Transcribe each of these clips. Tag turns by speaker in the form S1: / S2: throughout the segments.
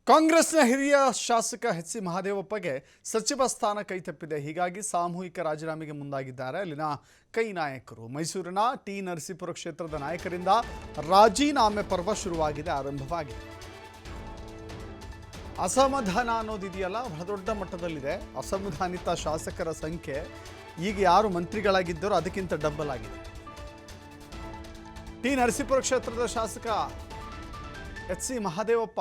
S1: ಕಾಂಗ್ರೆಸ್ನ ಹಿರಿಯ ಶಾಸಕ ಎಚ್.ಸಿ. ಮಹದೇವಪ್ಪಗೆ ಸಚಿವ ಸ್ಥಾನ ಕೈತಪ್ಪಿದೆ. ಹೀಗಾಗಿ ಸಾಮೂಹಿಕ ರಾಜೀನಾಮೆಗೆ ಮುಂದಾಗಿದ್ದಾರೆ ಅಲ್ಲಿನ ಕೈ ನಾಯಕರು. ಮೈಸೂರಿನ ಟಿ. ನರಸೀಪುರ ಕ್ಷೇತ್ರದ ನಾಯಕರಿಂದ ರಾಜೀನಾಮೆ ಪರ್ವ ಶುರುವಾಗಿದೆ, ಆರಂಭವಾಗಿದೆ. ಅಸಮಾಧಾನ ಅನ್ನೋದಿದೆಯಲ್ಲ, ಬಹಳ ದೊಡ್ಡ ಮಟ್ಟದಲ್ಲಿದೆ. ಅಸಮಾಧಾನಿತ ಶಾಸಕರ ಸಂಖ್ಯೆ ಈಗ ಯಾರು ಮಂತ್ರಿಗಳಾಗಿದ್ದಾರೋ ಅದಕ್ಕಿಂತ ಡಬಲ್ ಆಗಿದೆ. ಟಿ. ನರಸೀಪುರ ಕ್ಷೇತ್ರದ ಶಾಸಕ ಎಚ್.ಸಿ. ಮಹದೇವಪ್ಪ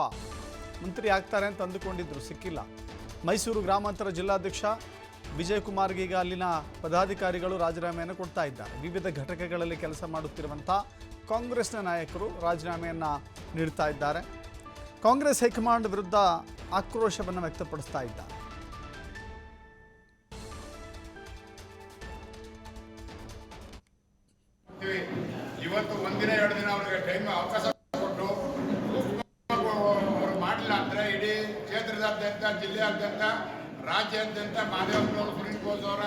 S1: ಮಂತ್ರಿ ಆಗ್ತಾರೆ ಅಂತ ಅಂದುಕೊಂಡಿದ್ರು, ಸಿಕ್ಕಿಲ್ಲ. ಮೈಸೂರು ಗ್ರಾಮಾಂತರ ಜಿಲ್ಲಾಧ್ಯಕ್ಷ ವಿಜಯ್ ಕುಮಾರ್ಗೆ ಈಗ ಅಲ್ಲಿನ ಪದಾಧಿಕಾರಿಗಳು ರಾಜೀನಾಮೆಯನ್ನು ಕೊಡ್ತಾ ಇದ್ದಾರೆ. ವಿವಿಧ ಘಟಕಗಳಲ್ಲಿ ಕೆಲಸ ಮಾಡುತ್ತಿರುವಂಥ ಕಾಂಗ್ರೆಸ್ನ ನಾಯಕರು ರಾಜೀನಾಮೆಯನ್ನು ನೀಡ್ತಾ ಇದ್ದಾರೆ. ಕಾಂಗ್ರೆಸ್ ಹೈಕಮಾಂಡ್ ವಿರುದ್ಧ ಆಕ್ರೋಶವನ್ನು ವ್ಯಕ್ತಪಡಿಸ್ತಾ ಇದ್ದಾರೆ.
S2: ಇವತ್ತು ಒಂದಿನ ಎರಡು ದಿನ ಅವರಿಗೆ ಟೈಮ್ ಅವಕಾಶ ಕೊಟ್ಟು ಅವರು ಮಾಡಲಿಲ್ಲ ಅಂದ್ರೆ ಇಡೀ ಕ್ಷೇತ್ರದಾದ್ಯಂತ, ಜಿಲ್ಲೆಯಾದ್ಯಂತ, ರಾಜ್ಯಾದ್ಯಂತ ಮಹದೇವಪ್ಪನವರು, ಸುನೀಲ್ ಬೋಸ್ ಅವರ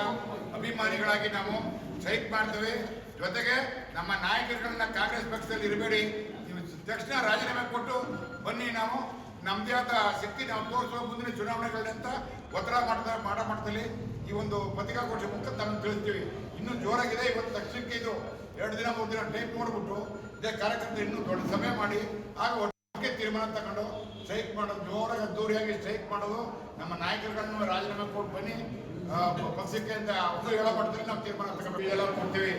S2: ಅಭಿಮಾನಿಗಳಾಗಿ ನಾವು ಸ್ಟ್ರೈಕ್ ಮಾಡ್ತೇವೆ. ಜೊತೆಗೆ ನಮ್ಮ ನಾಯಕರುಗಳನ್ನ ಕಾಂಗ್ರೆಸ್ ಪಕ್ಷದಲ್ಲಿ ಇರಬೇಡಿ, ತಕ್ಷಣ ರಾಜೀನಾಮೆ ಕೊಟ್ಟು ಬನ್ನಿ, ನಾವು ನಮ್ಮದೇ ಆದ ಶಕ್ತಿ ನಾವು ತೋರಿಸುವ ಮುಂದಿನ ಚುನಾವಣೆಗಳಂತ ಒತ್ತಡ ಮಾಡೋ ಮಟ್ಟದಲ್ಲಿ ಈ ಒಂದು ಪತ್ರಿಕಾಗೋಷ್ಠಿ ಮುಖ ತಮಗೆ ತಿಳಿಸ್ತೀವಿ. ಇನ್ನೂ ಜೋರಾಗಿದೆ. ಇವತ್ತು ತಕ್ಷಣಕ್ಕೆ ಇದು 2 ದಿನ 3 ದಿನ ಟೈಪ್ ನೋಡ್ಬಿಟ್ಟು ಇದೇ ಕಾರ್ಯಕರ್ತರು ಇನ್ನೂ ದೊಡ್ಡ ಸಭೆ ಮಾಡಿ ಆಗ ಒಟ್ಟಿಗೆ ತೀರ್ಮಾನ ತಗೊಂಡು ಸ್ಟ್ರೈಕ್ ಮಾಡೋದು, ಜೋರಾಗಿ ಅದ್ದೂರಿಯಾಗಿ ಸ್ಟ್ರೈಕ್ ಮಾಡೋದು, ನಮ್ಮ ನಾಯಕರುಗಳನ್ನು ರಾಜೀನಾಮೆ ಕೊಟ್ಟು ಬನ್ನಿ, ಪಕ್ಷಕ್ಕೆ ಅಂತ ಅವರು ಹೇಳೋ ಮಟ್ಟದಲ್ಲಿ ನಾವು ತೀರ್ಮಾನ ತಗೊಂಡು ಎಲ್ಲ ಕೊಡ್ತೀವಿ.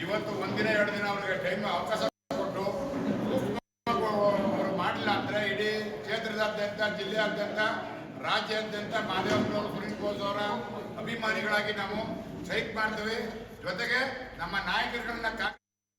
S2: ಇವತ್ತು ಒಂದಿನ 2 ದಿನ ಅವರಿಗೆ ಟೈಮ್ ಅವಕಾಶ ಕೊಟ್ಟು ಅವರು ಮಾಡಲಿಲ್ಲ ಅಂದ್ರೆ ಇಡೀ ಕ್ಷೇತ್ರದಾದ್ಯಂತ, ಜಿಲ್ಲೆಯಾದ್ಯಂತ, ರಾಜ್ಯಾದ್ಯಂತ ಮಹದೇವಪ್ಪನವರು, ಸುನೀಲ್ ಬೋಸ್ ಅವರ ಅಭಿಮಾನಿಗಳಾಗಿ ನಾವು ಸ್ಟ್ರೈಕ್ ಮಾಡ್ತೇವೆ. ಜೊತೆಗೆ ನಮ್ಮ ನಾಯಕರುಗಳನ್ನ